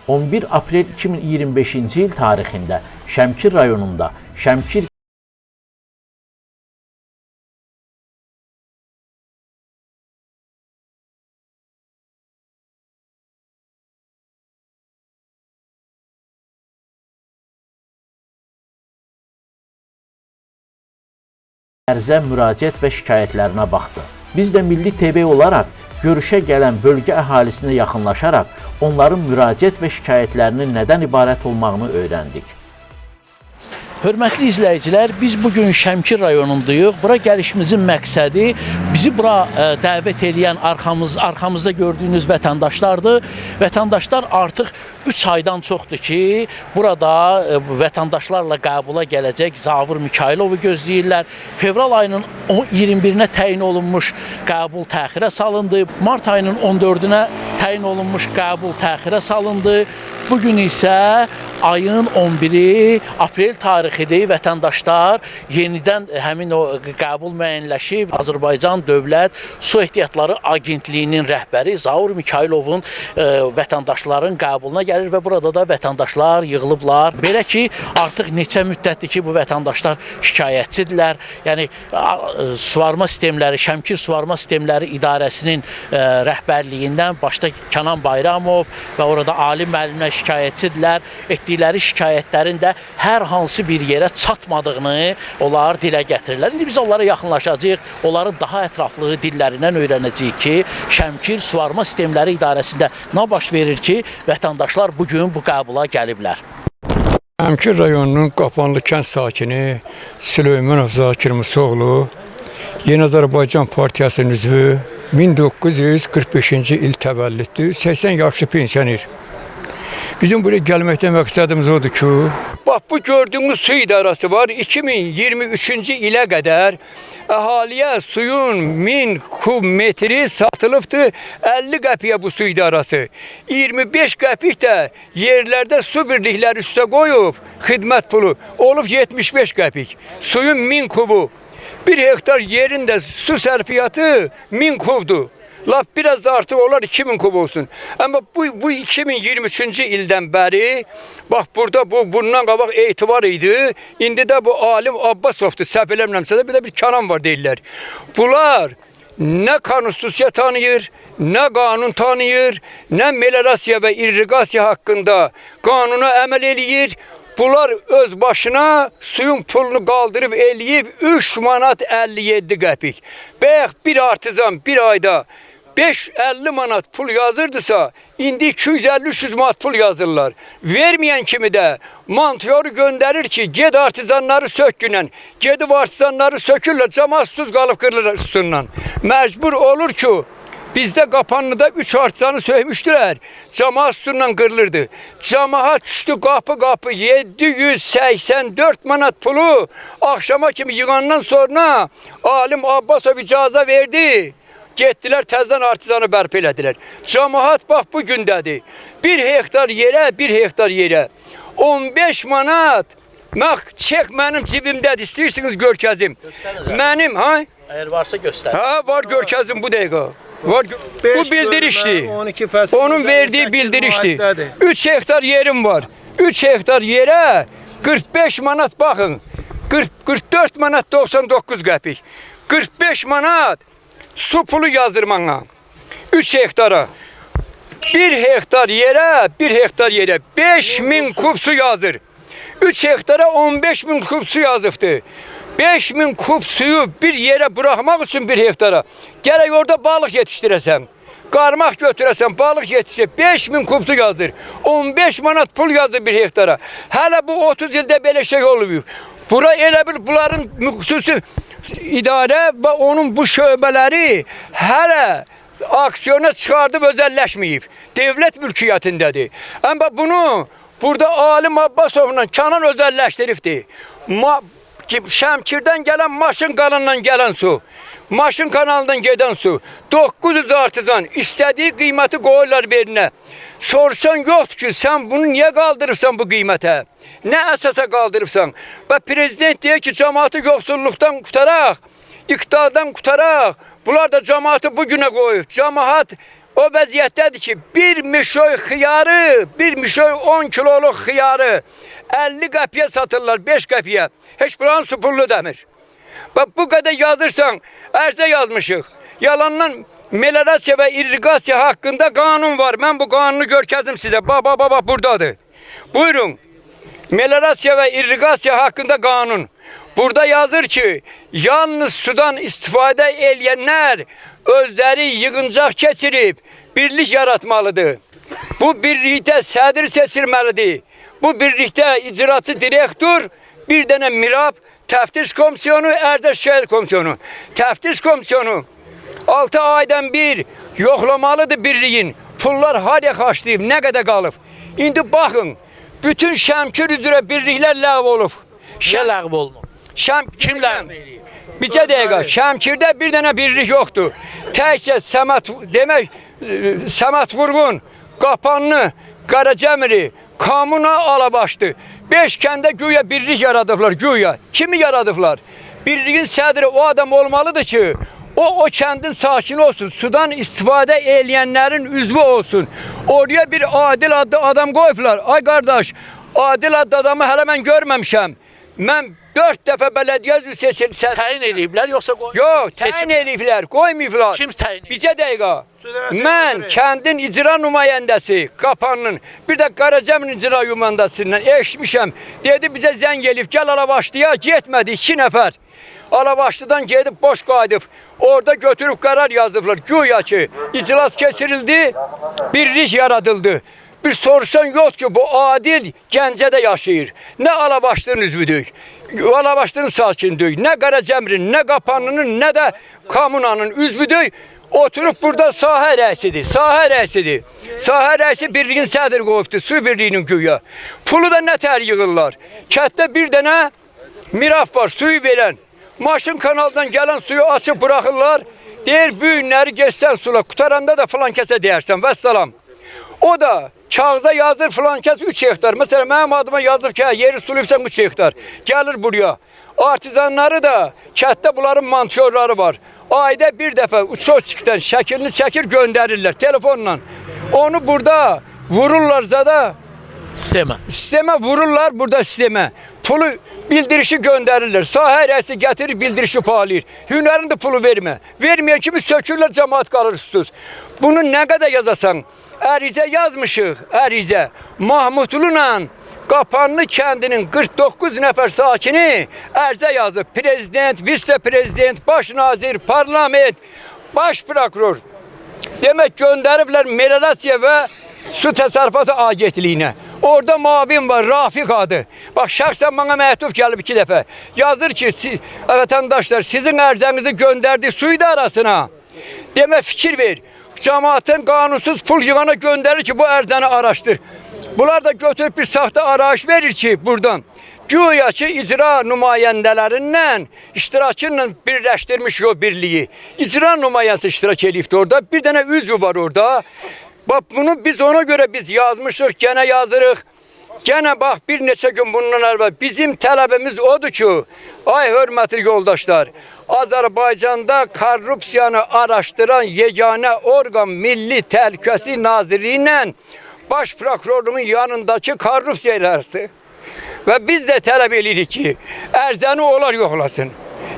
11 aprel 2025-ci il tarixində Şəmkir rayonunda Şəmkir ərizə, müraciət və şikayətlərinə baxdı. Biz də Milli TV olaraq görüşə gələn bölgə əhalisinə yaxınlaşaraq onların müraciət və şikayətlərinin nədən ibarət olmağını öyrəndik. Hörmətli izləyicilər, biz bugün Şəmkir rayonundayıq. Bura gəlişimizin məqsədi bizi bura dəvət edən arxamızda gördüyünüz vətəndaşlardır. Vətəndaşlar artıq 3 aydan çoxdur ki, burada vətəndaşlarla qəbula gələcək Zavur Mikayılovu gözləyirlər. Fevral ayının 21-nə təyin olunmuş qəbul təxirə salındı. Mart ayının 14-nə təyin olunmuş qəbul təxirə salındı. Bugün isə ayın 11-i aprel tarixidir. Vətəndaşlar yenidən həmin o qəbul müəyyənləşib. Azərbaycan Dövlət Su Ehtiyatları Agentliyinin rəhbəri Zavur Mikayılovun vətəndaşların qəbuluna gəlir və burada da vətəndaşlar yığılıblar. Belə ki, artıq neçə müddətdir ki, bu vətəndaşlar şikayətçidirlər. Yəni, suvarma sistemləri, Şəmkir Suvarma Sistemləri İdarəsinin rəhbərliyindən başda Kənan Bayramov və orada ali müəllimlər şikayətçidirlər. Etdikləri şikayətlərin də hər hansı bir yerə çatmadığını onlar dilə gətirirlər. İndi biz onlara yaxınlaşacağıq, onların daha ətraflı dillərindən öyrənəcəyik ki, Şəmkir Suvarma Sistemləri İdarəsində nə baş verir ki, vətəndaşlar bugün bu qəbula gəliblər. Şəmkir rayonunun Qapanlı kənd sakini Süleymanov Zakir Musoğlu, Yeni Azərbaycan Partiyasının üzvü, 1945-ci il təvəllüddür, 80 yaşlı pensioner. Bizim buraya gəlməkdən məqsədimiz odur ki, bax bu gördüyümüz su idarəsi var. 2023-cü ilə qədər əhaliyə suyun 1000 kub metri satılıbdır 50 qəpiyə bu su idarəsi. 25 qəpik də yerlərdə su birlikləri üstə qoyub xidmət pulu olub 75 qəpik. Suyun 1000 kubu. 1 hektar yerində su sərfiyyatı 1000 kubdur. Lap biraz da artıq olar 2000 kub olsun. Amma bu 2023-cü ildən bəri, bax burada bundan qabaq etibar idi. İndi də bu Alim Abbasovdur, səhv eləmirəmsə də bir də bir Kənan var deyirlər. Bunlar nə konstitusiya tanıyır, nə qanun tanıyır, nə meliorasiya və irriqasiya haqqında qanuna əməl eləyir. Bunlar öz başına suyun pulunu qaldırıb eləyib 3 manat 57 qəpik. Bəyək bir artizan bir ayda 5-50 manat pul yazırdısa, indi 250-300 manat pul yazırlar. Verməyən kimi də montiyoru göndərir ki, ged artizanları sökgünən, gedib artizanları sökürlər, cəmaat susuz qalıb qırılır üstündən. Məcbur olur ki, bizdə Qapanlıda 3 artizanı sökmüşdülər, cəmaat üstündən qırılırdı. Cəmaat düşdü qapı 784 manat pulu axşama kimi yığandan sonra Alim Abbasov icazə verdi. Getdilər, təzdən artizanı bərpa elədilər. Cəmaat bax bu gündədir. 1 hektar yerə 15 manat çek mənim cibimdədir. İstəyirsiniz görkəzim. Mənim, ha? Əgər varsa göstər. Ha, var görkəzim bu dəqiqə. Var, bu bildirişdir. Onun verdiyi bildirişdir. 3 hektar yerim var. 3 hektar yerə 45 manat baxın. 44 manat 99 qəpik. 45 manat su pulu yazdırmana 3 hektara 1 hektar yerə 5000 kub su yazır. 3 hektara 15000 kub su yazıbdır. 5000 kub suyu bir yerə bırakmaq üçün 1 hektara gərək orada balıq yetişdirəsəm. Qarmaq götürəsəm, balıq yetişir. 5000 kub su yazır. 15 manat pul yazır 1 hektara. Hələ bu 30 ildə belə şey olmuyor. Bura elə bir bunların xüsusi idarə və onun bu şöbələri hələ aksiyona çıxardıb özəlləşməyib. Devlət mülkiyyətindədir. Amma bunu burada Alim Abbasovla Kənan özəlləşdiribdir. Şəmkirdən gələn maşın kanalından gələn su, maşın kanalından gedən su, 900 artizan istədiyi qiyməti qoyurlar berinə. Sorsan yoxdur ki, sən bunu niyə qaldırırsan bu qiymətə? Nə əsasa qaldırırsan? Və prezident deyir ki, cəmaatı yoxsulluqdan qutaraq, iqtidardan qutaraq. Bunlar da cəmaatı bugünə qoyub. Cəmaat o vəziyyətdədir ki, bir mişoy xiyarı, bir mişoy 10 kiloluq xiyarı 50 qəpiyə satırlar, 5 qəpiyə. Heç buranın su pullu demir. Bak bu kadar yazırsan, ərzə yazmışıq. Yalandan meliorasiya və irrigasiya haqqında qanun var. Mən bu qanunu görkəzdim sizə. Baba buradadır. Buyurun. Meliorasiya və irrigasiya haqqında qanun. Burada yazır ki, yalnız sudan istifadə eləyənlər özləri yığıncaq keçirib birlik yaratmalıdır. Bu birlikdə sədr seçilməlidir. Bu birlikdə icraçı direktor, bir dənə mirab, təftiş komissiyonu, Ərdəş şəhər komissiyonu. Təftiş komissiyonu 6 aydan bir yoxlamalıdır birliyin. Pullar haraya xaçlayıb, nə qədər qalıb. İndi baxın, bütün Şəmkir üzrə birliklər ləğv olub. Niyə ləğv olunub? Kim ləğv eləyib? Bircə dəqiqə, Şəmkirdə bir dənə birlik yoxdur. Təkcə Səməd Vurğun, Qapanlı, Qaracəmiri, Kamuna Alabaşdı. 5 kəndə güya birlik yaradıblar, güya. Kimi yaradıblar? Birliyin sədri o adam olmalıdır ki, o kəndin sakini olsun, sudan istifadə eləyənlərin üzvü olsun. Oraya bir Adil adlı adam qoyublar. Ay qardaş, Adil adlı adamı hələ mən görməmişəm. Mən 4 dəfə bələdiyyə üzvü seçilsə... Təyin eləyiblər, yoxsa qoymayıblar? Yox, təyin eləyiblər, qoymayıblar. Kim təyin eləyib? Bircə dəqiqə. Mən kəndin icra nümayəndəsi, Qapanın, bir də Qaracəmin icra nümayəndəsindən eşitmişəm. Dedi bizə zəng eləyib, gəl Alabaşdıya, getmədi 2 nəfər. Alabaşdıdan gedib boş qayıdıb. Orada götürüb qərar yazıblar. Güya ki, iclas keçirildi, birlik yaradıldı. Bir soruşan yox ki, bu Adil Gəncədə yaşayır. Nə Alabaşdının üzvüdür, Alabaşdının sakindir, nə Qaracəmrin, nə Qapanlının, nə də Kamunanın üzvüdür. Oturup burada sahə rəisidir, sahə rəisidir. Sahə rəisi birliyin sədr qoyubdur, su birliyinin güya. Pulu da nə tər yığırlar. Kətdə bir dənə miraf var, suyu verən. Maşın kanaldan gələn suyu açıb bırakırlar. Deyir, bu günləri geçsən sula, qutaranda da filan kəsə deyərsən, vəssalam. O da kağıza yazır filan kəs 3 hektar. Mesela mənim adıma yazıb ki, yeri sulayıbsan 3 hektar. Gəlir buraya. Artizanları da, kətdə bunların mantyorları var. Ayda bir dəfə uçoçikdən şəklini çəkir, göndərirlər telefonla. Onu burada vururlar zada. Sistemə vururlar burada sistemə. Pulu bildirişi göndərirlər. Sahə rəisi gətirir, bildirişi pahalayır. Hünərin də pulu vermə. Verməyən kimi sökürlər, cəmaat qalır üstüz. Bunu nə qədər yazasan? Ərizə yazmışıq, ərizə. Mahmudlu'la Qapanlı kəndinin 49 nəfər sakini ərizə yazıb. Prezident, vitse-prezident, baş nazir, parlament, baş prokuror. Demək göndəriblər meliorasiya və su təsərrüfatı agentliyinə. Orada mavin var, Rafiq adı. Bax, şəxsən bana məktub gəlib 2 dəfə. Yazır ki, vətəndaşlar, sizin ərzənizi göndərdik su idarasına. Demək, fikir ver. Cəmaatın qanunsuz pul yığana göndərir ki, bu ərzəni araşdır. Bunlar da götürüb bir saxta arayış verir ki, buradan. Güya ki, icra nümayəndələrindən iştirakıyla birləşdirmiş o birliyi. İcra nümayəndəsi iştirak edibdir orada. Bir dənə üzvü var orada. Bak bunu biz ona göre biz yazmışıq, gene yazırıq. Gene bak bir neçə gün bundan əvvəl bizim tələbimiz odur ki, ay hörmətli yoldaşlar, Azərbaycanda korrupsiyanı araştıran yeganə orqan Milli Təhlükəsizlik Nazirliyi ilə baş prokurorluğun yanındakı korrupsiya idarəsi. Və biz də tələb edirik ki, ərzəni onlar yoxlasın.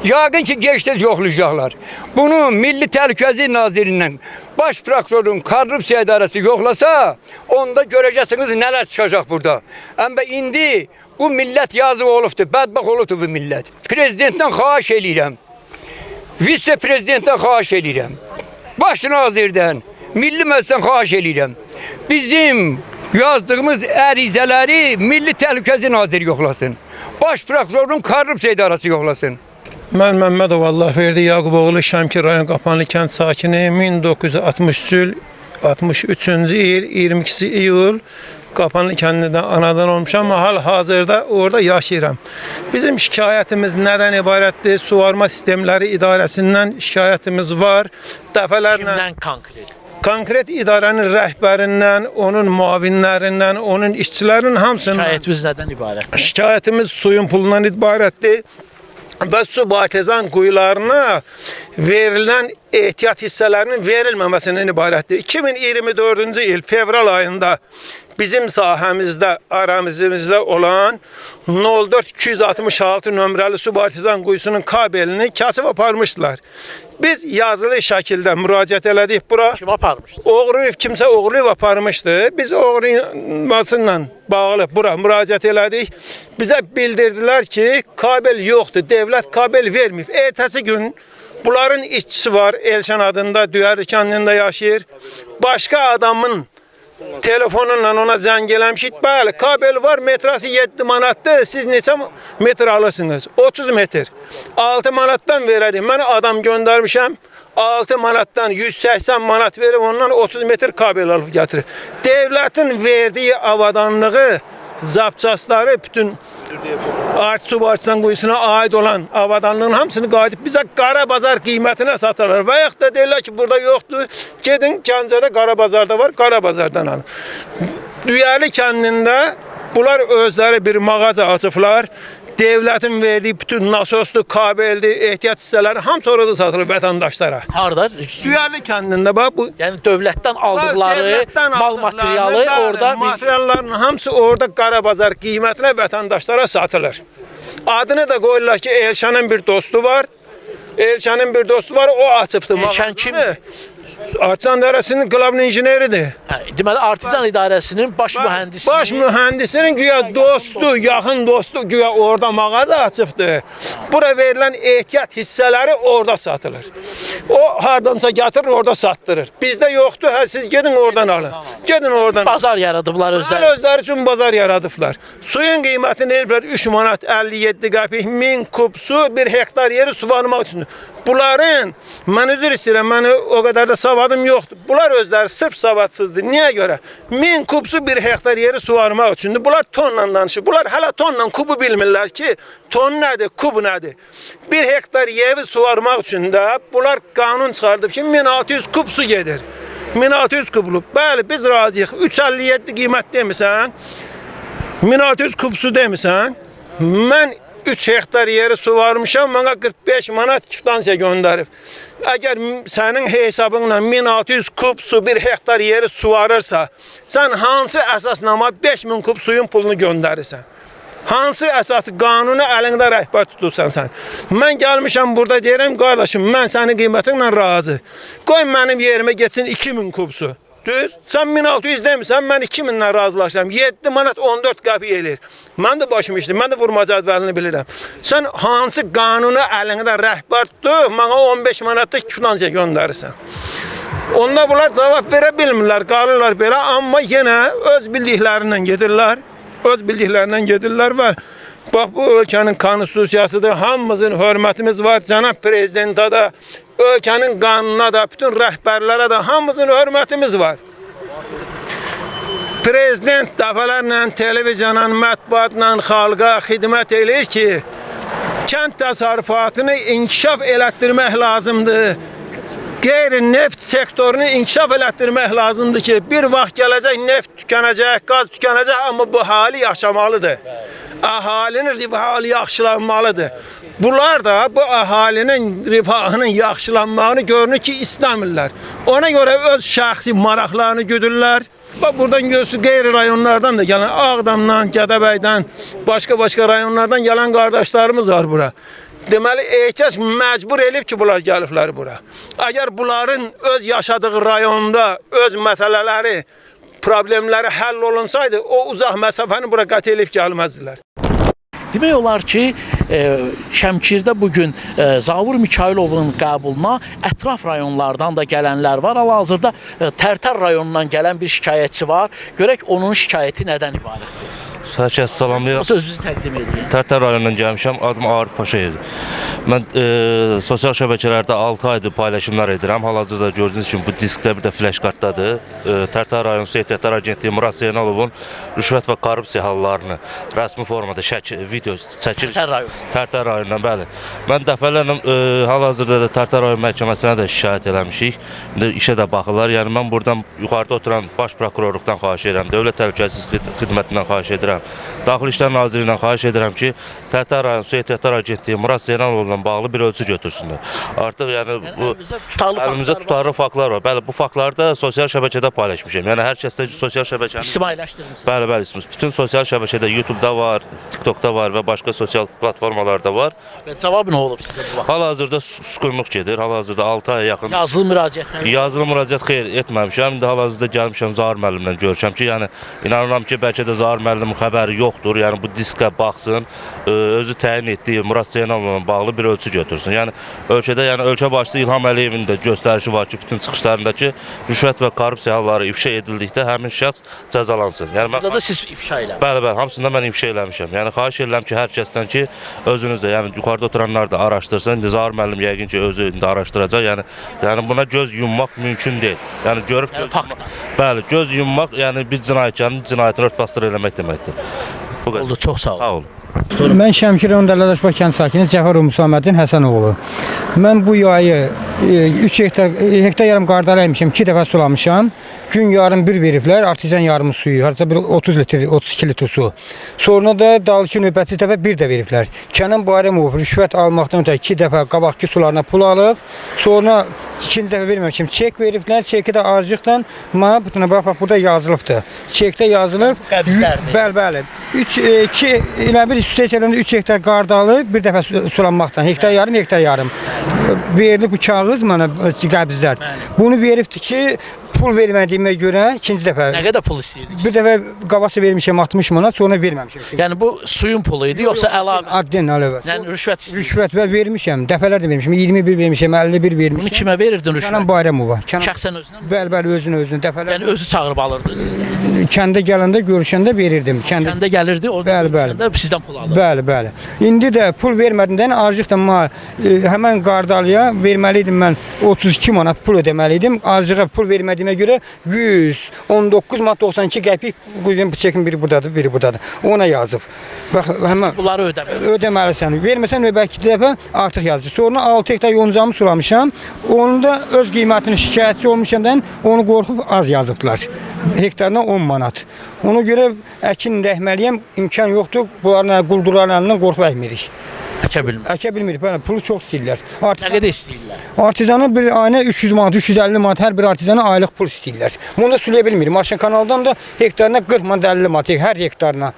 Yaqın ki, geç-tez yoxlayacaqlar. Bunu Milli Təhlükəsizlik Nazirliyindən baş prokurorun korrupsiya idarəsi yoxlasa, onda görəcəksiniz nələr çıxacaq burada. Əmbə indi bu millət yazıq olubdur, bədbax olubdur bu millət. Prezidentdən xahiş edirəm, vitse-prezidentdən xahiş edirəm, baş nazirdən, milli məclisdən xahiş edirəm. Bizim yazdığımız ərizələri Milli Təhlükəsizlik Naziri yoxlasın. Baş prokurorun korrupsiya idarəsi yoxlasın. Mən Məmmədov Allahverdi Yaquboğlu Şəmkir rayon Qapanlı kənd sakini 1963-cü il 22 iyul Qapanlı kəndindən anadan olmuşam, amma hal-hazırda orada yaşayıram. Bizim şikayətimiz nədən ibarətdir? Suvarma sistemləri idarəsindən şikayətimiz var. Dəfələrlə Kimdən konkret? Konkret idarənin rəhbərindən, onun müavinlərindən, onun işçilərinin hamısından. Şikayətiniz nədən ibarətdir? Şikayətimiz suyun pulundan ibarətdir. və subartizan quyularına verilən ehtiyat hissələrinin verilməməsindən ibarətdir. 2024-cü il fevral ayında bizim sahəmizdə, aramızda olan 04-266 nömrəli subartizan quyusunun kabelini kəsib aparmışdılar. Biz yazılı şəkildə müraciət elədik bura. Kim aparmışdı? Kimsə oğurlayıb aparmışdı. Biz oğurlamasıyla bağlı bura müraciət elədik. Bizə bildirdilər ki, kabel yoxdur, devlət kabel verməyib. Ertəsi gün bunların işçisi var, Elşan adında, Düyərli kəndində yaşayır. Başqa adamın telefonunla ona zəng eləmişik. Bəli, kabel var, metrası 7 manatdır. Siz neçə metr alırsınız? 30 metr. 6 manatdan verərik. Mən adam göndərmişəm. 6 manatdan 180 manat verib ondan 30 metr kabel alıb gətirir. Devlətin verdiyi avadanlığı, zapçasları, bütün Arç Subartizan quyusuna aid olan avadanlığın hamısını qayıdıb bizə qara bazar qiymətinə satırlar. Və yaxud da deyirlər ki, burada yoxdur. Gedin Gəncədə qara bazarda var, qara bazardan alın. Düyərli kəndində bunlar özləri bir mağaza açıblar. Devlətin verdiyi bütün nasosdur, kabeldir, ehtiyat hissələri hamısı orada satılır vətəndaşlara. Harda? Düyərli kəndində bax bu. Yəni dövlətdən aldıqları mal materialı orada materialların hamısı orada qara bazar qiymətinə vətəndaşlara satılır. Adını da qoyurlar ki, Elşanın bir dostu var. Elşanın bir dostu var, o açıbdı mağazını. Elşan kimdir? Artisan İdarəsinin qlavun injineridir. Deməli, Artizan İdarəsinin baş mühəndisinin... Baş mühəndisinin güya dostu, yaxın dostu güya orada mağaza açıbdır. Bura verilən ehtiyat hissələri orada satılır. O hardansa gətirir, orada satdırır. Bizdə yoxdur, siz gedin oradan alın. Gedin oradan. Bazar yaradıblar özləri. Özləri üçün bazar yaradıblar. Suyun qiymətini elblər 3 manat 57 qəpik 1000 kub su, 1 hektar yeri suvarmaq üçün. Bunların, mən üzr istəyirəm, mən o qədər də savadım yoxdur. Bunlar özləri sırf savadsızdır. Niyə görə? 1000 kub su 1 hektar yeri suvarmaq üçündür. Bunlar tonla danışır. Bunlar hələ tonla kubu bilmirlər ki, ton nədir, kub nədir. 1 hektar yeri suvarmaq üçün də bunlar qanun çıxardıb ki, 1600 kub su gedir. 1600 kubluk. Bəli, biz razıyıq. 357 qiymət demisən, 1600 kub su demisən, mən 3 hektar yeri suvarmışam, mənə 45 manat kvitansiya göndərib. Əgər sənin hesabınla 1600 kub su 1 hektar yeri suvarırsa, sən hansı əsasnama 5000 kub suyun pulunu göndərirsən? Hansı əsası qanunu əlində rəhbər tutursan sən? Mən gəlmişəm burada deyirəm, qardaşım, mən sənin qiymətinlə razı. Qoy mənim yerimə geçsin 2000 kub su. Düz? Sən 1600 demirsən, mən 2000-lə razılaşıram. 7 manat 14 qəpik eləyir. Mən də başım işdir, mən də vurma cədvəlini bilirəm. Sən hansı qanunu əlində rəhbər tutur, mənə 15 manatlıq finansiya göndərirsən. Onda bunlar cavab verə bilmirlər, qalırlar belə, amma yenə öz bildiklərindən gedirlər. Öz bildiklərindən gedirlər və bax, bu ölkənin konstitusiyasıdır, hamımızın hörmətimiz var, cənab prezidentə də, ölkənin qanununa da, bütün rəhbərlərə də hamımızın hörmətimiz var. Prezident dəfələrlə, televizyonla, mətbuatla xalqa xidmət edir ki, kənd təsərrüfatını inkişaf elətdirmək lazımdır. Qeyri-neft sektorunu inkişaf elətdirmək lazımdır ki, bir vaxt gələcək, neft tükənəcək, qaz tükənəcək, amma bu hali yaşamalıdır. Əhalinin rifahı yaxşılanmalıdır. Bunlar da bu əhalinin rifahının yaxşılanmağını görünür ki, istəmirlər. Ona görə öz şəxsi maraqlarını güdürlər. Bax, buradan görürsünüz, qeyri rayonlardan da gələn, Ağdamdan, Gədəbəydən, başqa rayonlardan gələn qardaşlarımız var bura. Deməli, ehtiyac məcbur elib ki, bunlar gəliblər bura. Əgər bunların öz yaşadığı rayonda öz məsələləri, problemləri həll olunsaydı, o uzaq məsafəni bura qət elib gəlməzdilər. Demək olar ki, Şəmkirdə bugün Zavur Mikayılovun qəbuluna ətraf rayonlardan da gələnlər var. Hal-hazırda Tərtər rayonundan gələn bir şikayətçi var. Görək onun şikayəti nədən ibarətdir? Hər kəs salamlayıram. Sözünüzü təqdim edin. Tərtər rayonundan gəlmişəm. Adım Arif Paşayevdir. Mən sosial şəbəkələrdə 6 aydır paylaşımlar edirəm. Hal-hazırda gördüyünüz kimi bu diskdə bir də flash kartdadır. Tərtər rayon Su Ehtiyatlar Agentliyi Murad Zeynalovun rüşvət və korrupsiya hallarını rəsmi formada video çəkilir. Tərtər rayonundan, bəli. Mən dəfələrlə hal-hazırda da Tərtər rayon məhkəməsinə də şikayət eləmişik. İşə də baxırlar. Yəni mən buradan yuxarıda oturan baş prokurorluqdan xahiş edirəm, Dövlət Təhlükəsizlik Xidmətindən xahiş edirəm edirəm. Daxili İşlər Nazirliyindən xahiş edirəm ki, Tərtər rayon Su Ehtiyatlar Agentliyi Murad Zeynaloğlu'na bağlı bir ölçü götürsünlər. Artıq yəni bu əlimizdə tutarlı faktlar var. Bəli, bu faktları da sosial şəbəkədə paylaşmışam. Yəni hər kəsdə sosial şəbəkəni İctimailəşdirmişsiniz. Bəli, bütün sosial şəbəkədə YouTube-da var, TikTok-da var və başqa sosial platformalarda var. Və cavabı nə olub sizə bu vaxt? Hal-hazırda susqunluq gedir. Hal-hazırda 6 aya yaxın Yazılı müraciətlər. yazılı müraciət xeyr etməmişəm. İndi hal-hazırda gəlmişəm Zahir müəllimlə görüşəm ki, yəni inanıram ki, bəlkə də Zahir müəllimin xəbəri yoxdur. Yəni bu diskə baxsın, özü təyin etdiyi Murad Zeynaloğlu'na bağlı bir ölçü götürsün. Yəni ölkədə, yəni ölkə başçısı İlham Əliyevin də göstərişi var ki, bütün çıxışlarındakı rüşvət və korrupsiya halları ifşa edildikdə həmin şəxs cəzalansın. Yəni mən Burada da siz ifşa eləmişsiniz. Bəli, hamısında mən ifşa eləmişəm. Yəni xahiş edirəm ki, hər kəsdən ki, özünüz də, yəni yuxarıda oturanlar da araşdırsın. İndi Zahir müəllim yəqin ki, özü indi araşdıracaq. Yəni buna göz yummaq mümkün deyil. Yəni görüb göz fakt. Bəli, göz yummaq, yəni bir cinayətkarın cinayətini örtbasdır eləmək deməkdir. Bu qədər. Oldu, çox sağ olun. Sağ olun. Mən Şəmkir rayon Dələdəşbaş kənd sakini Cəfərov Musaməddin Həsənoğlu. Mən bu yayı 3 hektar yarım qardalı əymişəm, 2 dəfə sulamışam. Gün yarım bir veriblər, artizan yarımı suyu, harca bir 30 litr, 32 litr su. Sonra da dalıçı növbəti dəfə bir də veriblər. Kənan Bayramov rüşvət almaqdan ötə 2 dəfə qabaqki sularına pul alıb, sonra ikinci dəfə verməmişim, çek veriblər, çeki də azıcıqdan, mənə bütünə bax, burada yazılıbdır. Çekdə yazılıb, Qəbzlərdir. bəli. 2 ilə bir üstə çələndə 3 hektar qardalı bir dəfə sulanmaqdan, hektar yarım verilib bu kağız mənə qəbzlər. Bunu veribdir ki, pul vermədiyimə görə ikinci dəfə. Nə qədər pul istəyirdik? Bir dəfə qabası vermişəm 60 manat, sonra verməmişəm. Yəni bu suyun pulu idi, yoxsa əlavə? Adden əlavə. Yəni rüşvət istəyirdik. Rüşvət vermişəm, dəfələr də vermişəm, 21 vermişəm, 51 vermişəm. Bunu kimə verirdin rüşvət? Kənan Bayramova. Şəxsən özünə? Bəli, özünə dəfələr. Yəni özü çağırıb alırdı sizdən. Kəndə gələndə, görüşəndə verirdim. Kəndə gəlirdi, orada görüşəndə sizdən pul alırdı. Bəli. İndi də pul vermədimdən acıqdan həmən qardalıya verməli idim mən 32 manat pul ödəməli idim. Acığa pul vermədiyimə görə 119 manat 92 qəpik bu çekin biri buradadır. Ona yazıb. Bax həmən Bunları ödəməlisən. Verməsən bəlkə dəfə artıq yazır. Sonra 6 hektar yoncamı sulamışam. Onu da öz qiymətini şikayətçi olmuşamdan onu qorxub az yazıbdılar. Hektarına 10 manat. Ona görə əkin əkməliyəm, imkan yoxdur. Bunların quldurların əlindən qorxub əkmirik. Əkə bilmirik. Bəli, pulu çox istəyirlər. Nə qədər istəyirlər? Artizana bir ayına 300 manat, 350 manat hər bir artizana aylıq pul istəyirlər. Bunu da sulaya bilmirik. Maşın kanaldan da hektarına 40 manat, 50 manat hər hektarına.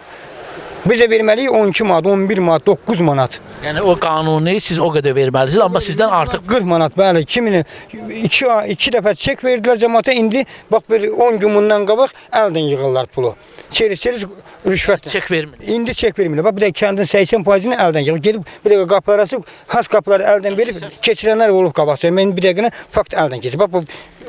Bizə verməliyik 12 manat, 11 manat, 9 manat. Yəni o qanuni siz o qədər verməlisiniz, amma sizdən artıq 40 manat, bəli. Kimini 2 dəfə çek verdilər cəmaata, indi bax bir 10 gün bundan qabaq əldən yığırlar pulu. Çeris rüşvət. çek vermir. İndi çek vermirlər. Bax bir də kəndin 80%-ni əldən yığır. Gedib bir dəqiqə qapıları açıb, has qapıları əldən verib keçirənlər olub qabaqca. Mən bir dəqiqə fakt əldən keçir. Bax bu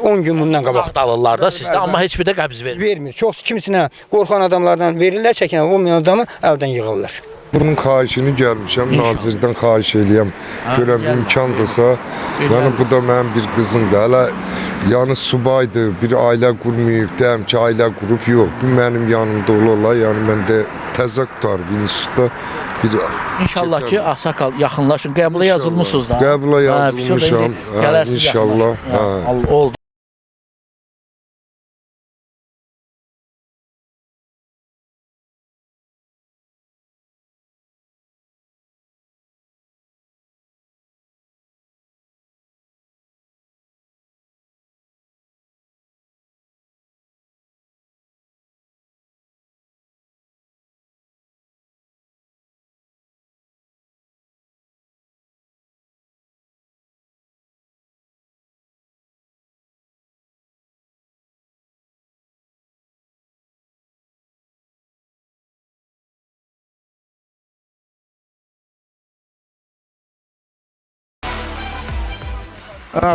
10 gün bundan qabaq. Vaxt alırlar da sizdə, amma heç bir də qəbz vermir. Vermir. Çox kimisinə qorxan adamlardan verirlər, çəkən olmayan adamı əldən yığırlar. Bunun xahişini gəlmişəm, nazirdən xahiş eləyəm. Görəm imkandırsa, yəni bu da mənim bir qızımdır. Hələ yəni subaydır, bir ailə qurmayıb, deyəm ki, ailə qurub, yox. Bu mənim yanımda olarlar, yəni mən də təzə qutarıb institutda bir... İnşallah ki, Ağsaqqal yaxınlaşın, qəbula yazılmışsınız da. Qəbula yazılmışam, inşallah. Oldu.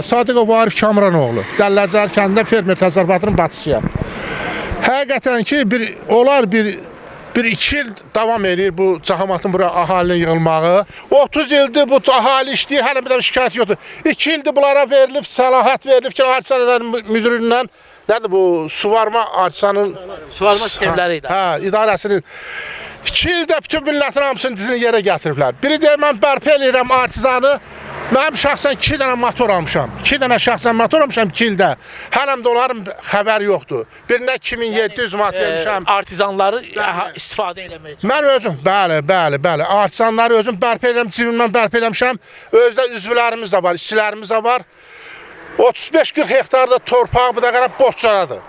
Sadiqov Arif Kamranoğlu. Dəlləzər kəndində fermer təsərrüfatının başçısıyam. Həqiqətən ki, onlar bir 2 il davam edir bu cahamatın bura əhalinin yığılmağı. 30 ildir bu əhali işləyir, hələ bir də şikayət yoxdur. 2 ildir bunlara verilib, səlahiyyət verilib ki, Artisan müdüründən, nədir bu, suvarma Artisanın... Suvarma sistemləri idi. İdarəsinin 2 ildə bütün millətin hamısını dizini yerə gətiriblər. Biri deyir, mən bərpa eləyirəm Artisanı, Mənim şəxsən 2 dənə motor almışam. 2 dənə şəxsən motor almışam 2 ildə. Hələm də onların xəbəri yoxdur. Birinə 2700 manat vermişəm. Artizanları istifadə eləmək üçün. Mən özüm, bəli, artisanları özüm bərpa edirəm, cibimdən bərpa eləmişəm. Özdə üzvlərimiz də var, işçilərimiz də var. 35-40 hektarda torpaq bu da qara boşçaladır.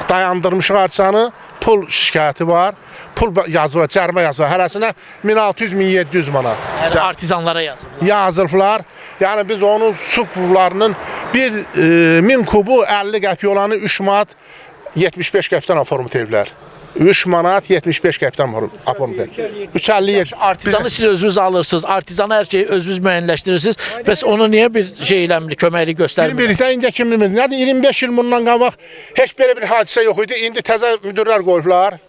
Dayandırmışıq artisanı, pul şikayəti var. Pul yazılır, cərimə yazılır. Hərəsinə 1600-1700 manat. Yəni artizanlara yazılır. Yazılıblar. Yəni biz onun su qublarının 1000 kubu 50 qəpik olanı 3 manat 75 qəpikdən aformu tevlər. 3 manat 75 qəpikdən aformu tevlər. 357. Artizanı siz özünüz alırsınız. Artizanı hər şeyi özünüz müəyyənləşdirirsiniz. Bəs onu niyə bir şey eləmir, köməklik göstərmir? Birlikdə indi kim bilmir. Nədir 25 il bundan qabaq heç belə bir hadisə yox idi. İndi təzə müdürlər qoyublar.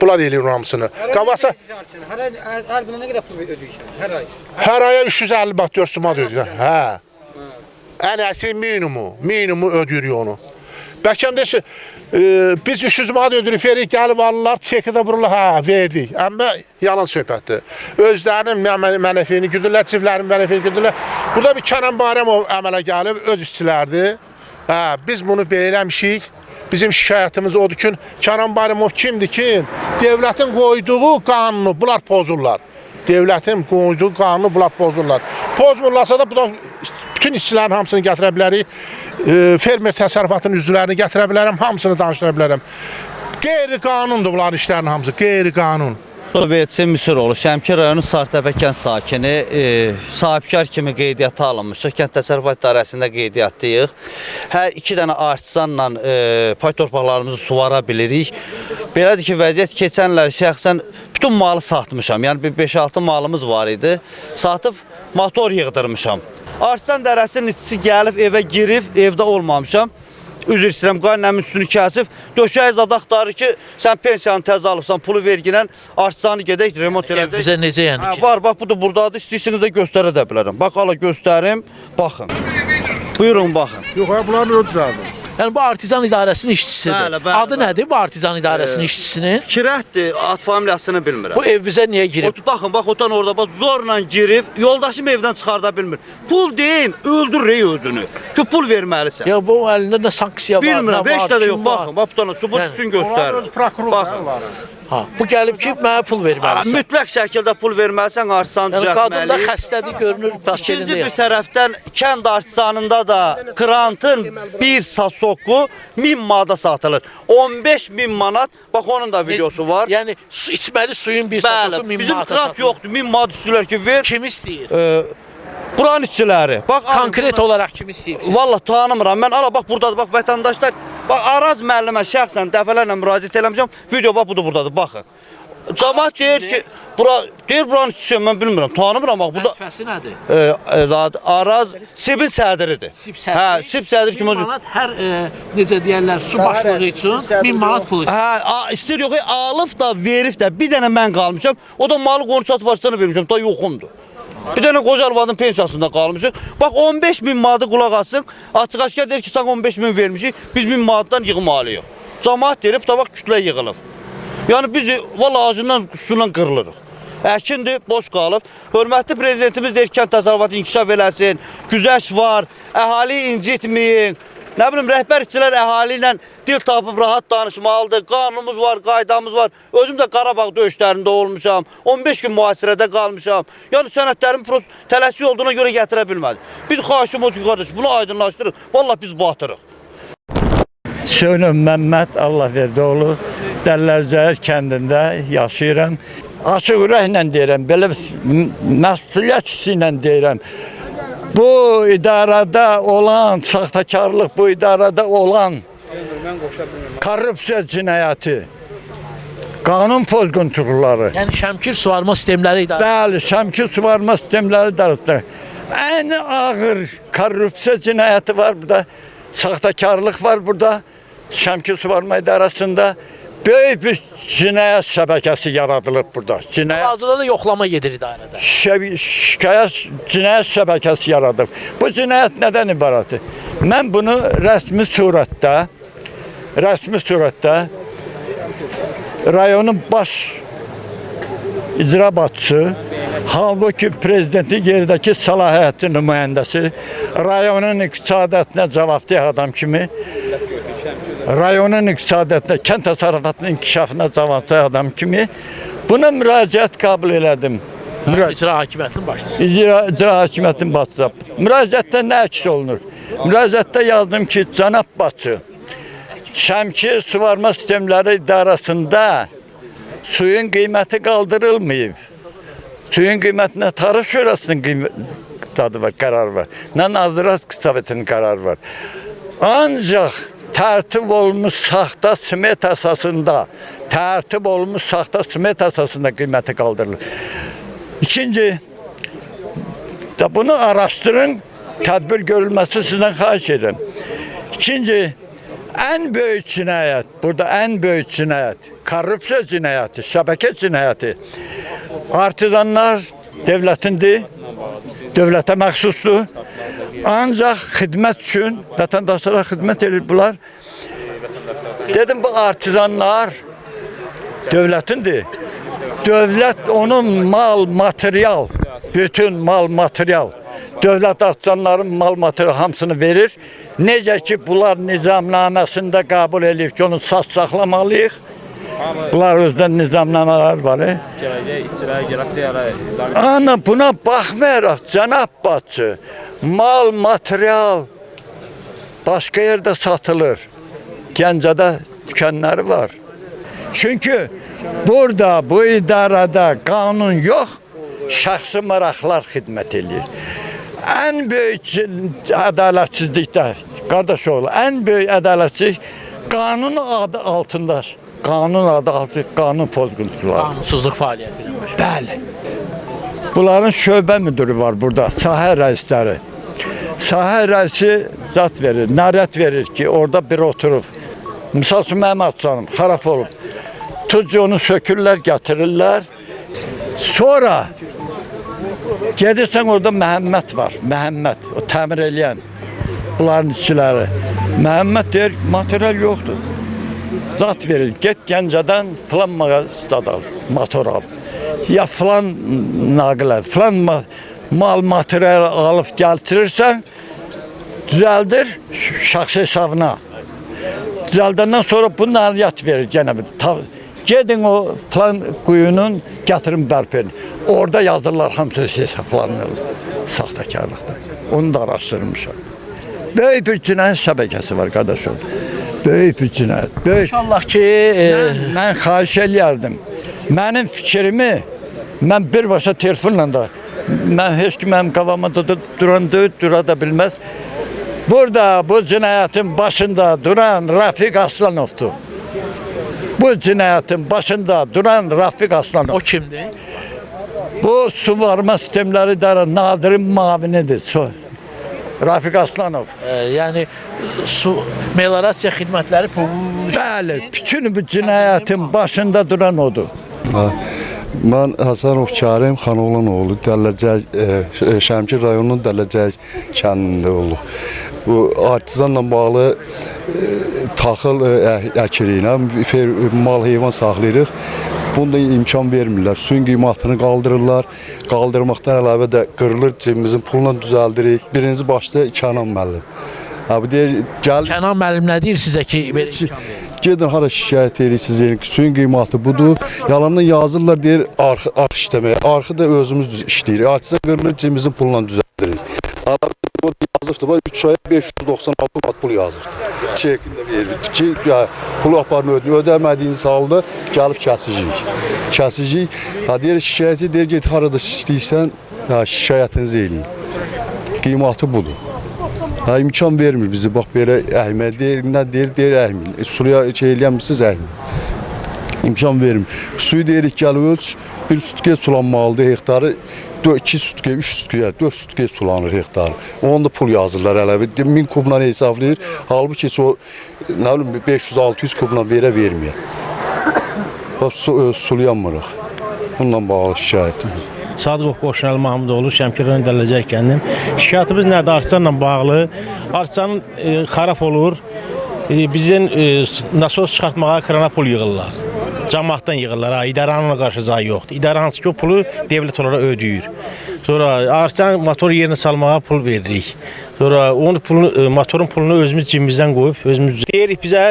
Bunlar eləyir hamısını. Qabaqsa Hər günə nə qədər pul ödəyirsən? Hər ay. hər aya 350 baht 400 manat ödəyir. Hə. Ən əsil minimumu ödəyirik onu. Bəlkə də biz 300 manat ödəyirik, veririk, gəlib alırlar, çeki də vururlar, hə, verdik. Amma yalan söhbətdir. Özlərinin mənəfiyini güdürlər, çiftlərin mənəfiyini güdürlər. Burada bir Kənan Bayramov əmələ gəlib, öz işçilərdir. Hə, biz bunu belə eləmişik. Bizim şikayətimiz odur ki, Kənan Bayramov kimdir ki, devlətin qoyduğu qanunu bunlar pozurlar. Devlətin qoyduğu qanunu bunlar pozurlar. Pozmurlarsa da bu da bütün işçilərin hamısını gətirə bilərik. Fermer təsərrüfatının üzvlərini gətirə bilərəm, hamısını danışdıra bilərəm. Qeyri-qanundur bunların işlərinin hamısı, qeyri-qanun. VC Müsüroğlu, Şəmkir rayonu Sarıtəpə kənd sakini, sahibkar kimi qeydiyyata alınmışıq. Kənd təsərrüfat idarəsində qeydiyyatdayıq. Hər 2 dənə artisanla pay torpaqlarımızı suvara bilirik. Belədir ki, vəziyyət keçənlər şəxsən bütün malı satmışam. Yəni 5-6 malımız var idi. Satıb motor yığdırmışam. Artisan dərəsinin içisi gəlib evə girib, evdə olmamışam. Üzr istəyirəm, qaynəmin üstünü kəsib, döşəyi zad axtarır ki, sən pensiyanı təzə alıbsan, pulu verginən, artisanı gedək, remont elədək. Bizə necə yəni ki? Var, bax, bu da buradadır, istəyirsiniz də göstərə də bilərəm. Bax, hala göstərim, baxın. Buyurun, baxın. Yox, bunların ödürlərdir. Yəni bu artizan idarəsinin işçisidir. Bəli, Adı nədir bu artizan idarəsinin işçisinin? Kirətdir, ad familiyasını bilmirəm. Bu evimizə niyə girib? Baxın, bax, otan orada, bax, zorla girib, yoldaşım evdən çıxarda bilmir. Pul deyin, öldürür özünü. Ki, pul verməlisən. Ya bu əlində nə sanksiya var, Bilmirəm, heç də yox, baxın, bax, bu tane subut üçün göstərir. Prokuror. Ha, bu gəlib ki, mənə pul verməlisən. Mütləq şəkildə pul verməlisən, artisanı Yəni qadın da düzəltməli. xəstədir, görünür, pastelində İkinci bir yatır. tərəfdən kənd artisanında da krantın bir sasoku 1000 manata satılır. 15.000 manat, bax onun da videosu var. Yəni su içməli suyun bir sasoku Bəli, 1000 bizim manata krant satılır. yoxdur. 1000 manat istəyirlər ki, ver. Kim istəyir? Buranın işçiləri. Bax, Konkret olaraq kim istəyir? Vallahi tanımıram. Mən ala bax burdadır. Bax vətəndaşlar, bax Araz müəllimə şəxsən dəfələrlə müraciət eləmişəm. Video bax burdadır. Baxın. Cəmaət deyir ki, buranın işçisi mən bilmirəm. Tanımıram bax burada. Vəzifəsi nədir? Araz Sibin sədridir. Hə, Sib sədri kimi. 1000 manat hər necə deyirlər, su başlığı üçün 1000 manat pul istəyir. Hə, istəyir yox, alıb da, verib də. Bir dənə mən qalmışam. O da malı qonşat varsana vermişəm. Da yoxumdur. Bir dənə qoca arvadın pensiyasında qalmışıq. Bax 15.000 manatı qulaq asın. Açıq-aşkar deyir ki, sən 15.000 vermişik. Biz 1000 manatdan yığmalıyıq. Cəmaət deyir, tabaq kütlə yığılıb. Yəni biz vallahi acından sulan qırılırıq. Əkindir, boş qalıb. Hörmətli prezidentimiz deyir ki, kənd təsərrüfatı inkişaf eləsin. Güzəşt var, əhali incitməyin. Nə bilim, rəhbər işçilər əhali ilə dil tapıb rahat danışmalıdır. Qanunumuz var, qaydamız var. Özüm də Qarabağ döyüşlərində olmuşam. 15 gün mühasirədə qalmışam. Yəni sənədlərin tələsi olduğuna görə gətirə bilmədim. Bir xahişim o ki, qardaş, bunu aydınlaşdırın. Vallahi biz batırıq. Sönüm Məmməd Allahverdoğlu, Dəllərcəhər kəndində yaşayıram. Açıq ürəklə deyirəm, belə məsuliyyət hissi ilə deyirəm. Bu idarədə olan, saxtakarlıq bu idarədə olan korrupsiya cinayəti, qanun pozğunluqları. Yəni Şəmkir suvarma sistemləri idarə. Bəli, Şəmkir suvarma sistemləri darıqdır. Ən ağır korrupsiya cinayəti var burada, saxtakarlıq var burada. Şəmkir suvarma idarəsində böyük bir cinayət şəbəkəsi yaradılıb burada. Hazırda da yoxlama gedir idarədə. Cinayət şəbəkəsi yaradıb. Bu cinayət nədən ibarətdir? Mən bunu rəsmi surətdə rayonun baş icra başçısı Halbuki prezidentin yerdəki səlahiyyətli nümayəndəsi, rayonun iqtisadiyyatına cavabdeh adam kimi, rayonun iqtisadiyyatına, kənd təsərrüfatının inkişafına cavabdeh adam kimi buna müraciət qəbul elədim. İcra hakimiyyətinin başçısı. İcra hakimiyyətinin başçısı. Müraciətdə nə əks olunur? Müraciətdə yazdım ki, cənab başçı, Şəmki Suvarma Sistemləri İdarəsində suyun qiyməti qaldırılmayıb. Suyun qiymətinə Tarif Şurasının qərar var. Nə Nazirət Sovetinin qərar var. Ancaq tərtib olmuş saxta smet əsasında, qiyməti qaldırılır. İkinci, bunu araşdırın, tədbir görülməsi sizdən xahiş edirəm. İkinci, ən böyük cinayət, burada ən böyük cinayət, korrupsiya cinayəti, şəbəkə cinayəti. Artizanlar devlətindir, dövlətə məxsusdur. Ancaq xidmət üçün, vətəndaşlara xidmət edir bunlar. Dedim, bu artizanlar dövlətindir. Dövlət onun mal, material, bütün mal, material, dövlət artizanların mal, material hamısını verir. Necə ki, bunlar nizamnaməsində qəbul edir ki, onu saz saxlamalıyıq. Bunlar özdən nizamnamələr var. Ana, buna baxmayaraq, cənab başçı, mal, material başqa yerdə satılır. Gəncədə dükkanları var. Çünki burada, bu idarədə qanun yox, şəxsi maraqlar xidmət edir. Ən böyük ədalətsizlikdə, qardaş oğlu, ən böyük ədalətsizlik qanun adı altında, qanun pozğuntuları. Qanunsuzluq fəaliyyəti ilə başlayır. Bəli. Bunların şöbə müdürü var burada, sahə rəisləri. Sahə rəisi zat verir, nərət verir ki, orada bir oturub. Misal üçün, mənim açanım, xarab olub. Tücc onu sökürlər, gətirirlər. Sonra gedirsən orada Məhəmməd var, Məhəmməd, o təmir eləyən, bunların işçiləri. Məhəmməd deyir, material yoxdur. Zat verir, get Gəncədən filan mağazada al, motor al. Ya filan naqilər, filan mal material alıb gəltirirsən, düzəldir şəxsi hesabına. Düzəldəndən sonra bu nəriyyat verir genə bir. Gedin o filan quyunun gətirin bərpeni. Orada yazırlar hamısı hesablanır saxtakarlıqda. Onu da araşdırmışam. Böyük bir cinayət şəbəkəsi var qardaşım. Böyük bir cinayət. İnşallah ki... Mən xahiş eləyərdim. Mənim fikrimi, mən birbaşa telefonla da, mən heç ki mənim qavamda duran deyil, dura da bilməz. Burada bu cinayətin başında duran Rafiq Aslanovdur. Bu cinayətin başında duran Rafiq Aslanov. O kimdir? Bu Suvarma Sistemləri İdarəsinin nadirin mavinidir. Rafiq Aslanov. Yəni su meliorasiya xidmətləri Bəli, bütün bu cinayətin başında duran odur. Mən Həsənov Kərim Xanoğlan oğlu, Şəmkir rayonunun Dələcək kəndində olduq. Bu artizanla bağlı taxıl əkirik, mal heyvan saxlayırıq. Bunda imkan vermirlər. Suyun qiymətini qaldırırlar. Qaldırmaqdan əlavə də qırılır, cebimizin puluna düzəldirik. Birinci başda Kənan müəllim. Kənan müəllim nə deyir sizə ki, belə imkan verir? Gedin hara şikayət edirsiniz, suyun qiyməti budur. Yalandan yazırlar, deyir, arx işləməyə. Arxı da özümüz işləyirik. Artizan qırılır, cebimizin puluna düzəldirik. O yazıbdır, 3 aya 596 manat pul yazıbdır. Çekində verir ki, pulu aparını ödəmədiyiniz halda gəlib kəsicik. Deyir, şikayətçi deyir, get harada istəyirsən, şikayətinizi eləyin. Qiyməti budur. İmkan vermir bizi, bax belə əhmə deyir, nə deyir, əhmir. Suya eləyəmişsiniz, əhmir. İmkan vermir. Suyu deyirik, gəl ölç, bir sütqə sulanmalıdır hektarı. 2 sütqə, 3 sütqə, 4 sütqə sulanır hektarı. Onda pul yazırlar əlavə. 1000 kubla hesablayır. Halbuki o, nə bilim, 500-600 kubla verməyə. Sulayanmırıq. Bununla bağlı şikayətimiz. Sadıqov Qoşunalı Mahmudoğlu, Şəmkir rayon Dələcək kəndim. Şikayətimiz nədir? Artizanla bağlı. Artizanın xarab olur. Bizdən nasos çıxartmağa krana pul yığırlar. cəmaatdan yığırlar, ha, idarənin ona qarşı zay yoxdur. İdarə hansı ki o pulu devlət olaraq ödəyir. Sonra Arçan motor yerinə salmağa pul veririk. Sonra onun pulunu, motorun pulunu özümüz cibimizdən qoyub, özümüz deyirik bizə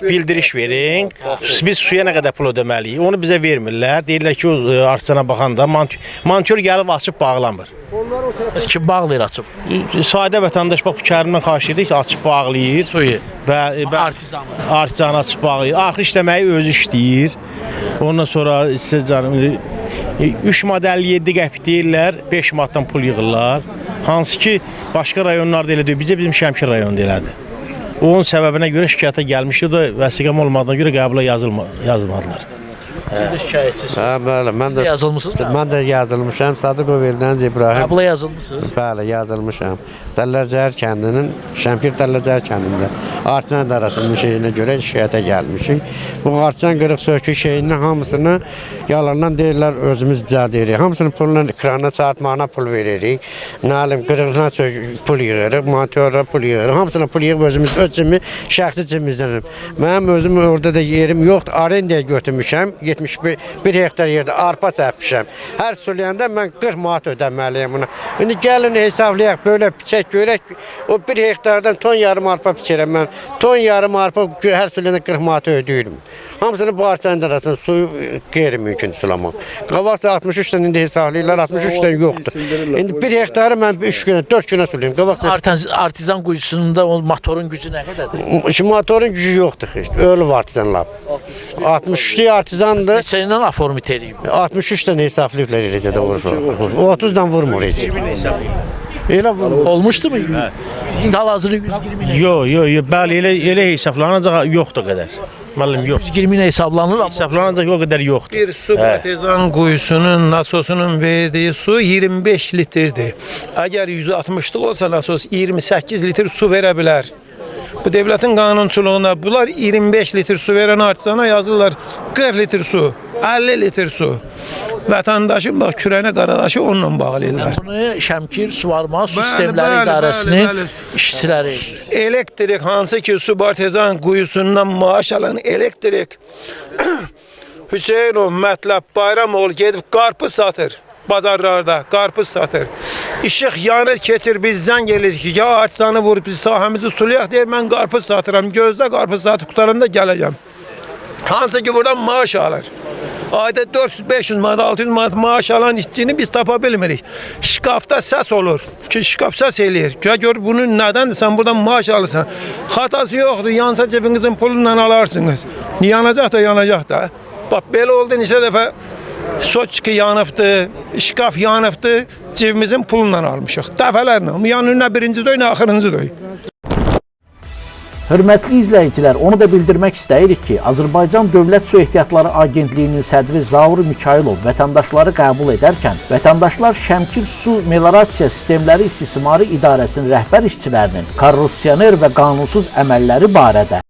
bildiriş verin. Biz suya nə qədər pul ödəməliyik? Onu bizə vermirlər. Deyirlər ki, o Arçana baxanda monteur gəlib açıb bağlamır. Bəs kim bağlayır açıb? Sadə vətəndaş bax bu Kərimdən xahiş edirik, açıb bağlayır. Suyu. Artizanı. Artizanı açıb bağlayır. Arxı işləməyi özü işləyir. Ondan sonra siz canım 3 model 7 qəpik deyirlər, 5 manatdan pul yığırlar. Hansı ki başqa rayonlarda elə deyil, bizim Şəmkir rayonunda elədir. Onun səbəbinə görə şikayətə gəlmişdi, o da vəsiqəm olmadığına görə qəbula yazılmadılar. Siz də şikayətçisiniz. Hə, bəli, mən də yazılmısınız? Mən də yazılmışam. Sadıqov Eldəniz İbrahim. Qəbula yazılmısınız? Bəli, yazılmışam. Dəllərcəhər kəndinin, Şəmkir Dəllərcəhər kəndində Arçan idarəsinin şeyinə görə şikayətə gəlmişik. Bu Arçan qırıq sökük şeyinin hamısını yalandan deyirlər özümüz düzəldirik. Hamısını puluna, krana çarpmağına pul veririk. Nə bilim, qırığına pul yığırıq, montora pul yığırıq. Hamısına pul yığıb özümüz, öz cimi, şəxsi cimimizdən. Mənim özüm orada da yerim yoxdur. Arendaya götürmüşəm. 71 hektar yerdə arpa səpmişəm. Hər sulayanda mən 40 manat ödəməliyəm buna. İndi gəlin hesablayaq, belə biçək görək. O 1 hektardan ton yarım arpa biçirəm mən. Ton yarım arpa hər sulayanda 40 manat ödəyirəm. Hamısını bu Arçanın arasında suyu qeyri-mümkün sulamaq. Qabaqca 63-dən indi hesablayırlar, 63-dən yoxdur. İndi 1 hektarı mən 3 günə, 4 günə sulayım. Artizan quyusunda o motorun gücü nə qədərdir? Motorun gücü yoxdur. Ölü artizanlar. 63'lü artizandır. Neçəyindən aformit edeyim? 63'dən hesablayıblar eləcə də vurur. 30'dan vurmur heç. Elə vurur. Olmuşdu mu? İndi hal-hazırda 120 min. Yox, bəli, elə hesablanacaq yoxdur qədər. Müəllim, yox. 120 min hesablanır amma Hesablanacaq o qədər yoxdur. Bir su partizan quyusunun, nasosunun verdiyi su 25 litrdir. Əgər 160'lıq olsa nasos 28 litr su verə bilər. Bu devlətin qanunçuluğuna bunlar 25 litr su verən artizana yazırlar 40 litr su, 50 litr su. Vətəndaşın bax kürəyinə qaradaşı onunla bağlayırlar. bunu Şəmkir Suvarma Su Sistemləri İdarəsinin işçiləri. Elektrik hansı ki su partizan quyusundan maaş alan elektrik Hüseynov, Mətləb, Bayramoğlu gedib qarpız satır. Bazarlarda qarpız satır. İşıq yanır, keçir, biz zəng edirik ki, ya artizanı vurub biz sahəmizi sulayaq deyir, mən qarpız satıram. Gözdə qarpız satıb qutarında gələcəm. Hansı ki buradan maaş alır. Ayda 400-500 manat, 600 manat maaş alan işçini biz tapa bilmirik. Şkafda səs olur ki, şkaf səs eləyir. Gör bunu nədəndir, sən buradan maaş alırsan. Xatası yoxdur, yansa cebinizin pulunla alarsınız. Yanacaq da yanacaq da. Bax, belə oldu neçə dəfə Soçki yanıbdı, şkaf yanıbdı, cebimizin pulunla almışıq. Dəfələrlə, yəni nə birinci döy, nə axırıncı döy. Hörmətli izləyicilər, onu da bildirmək istəyirik ki, Azərbaycan Dövlət Su Ehtiyatları Agentliyinin sədri Zaur Mikailov vətəndaşları qəbul edərkən, vətəndaşlar Şəmkir Su Meliorasiya Sistemləri İstismarı İdarəsinin rəhbər işçilərinin korrupsioner və qanunsuz əməlləri barədə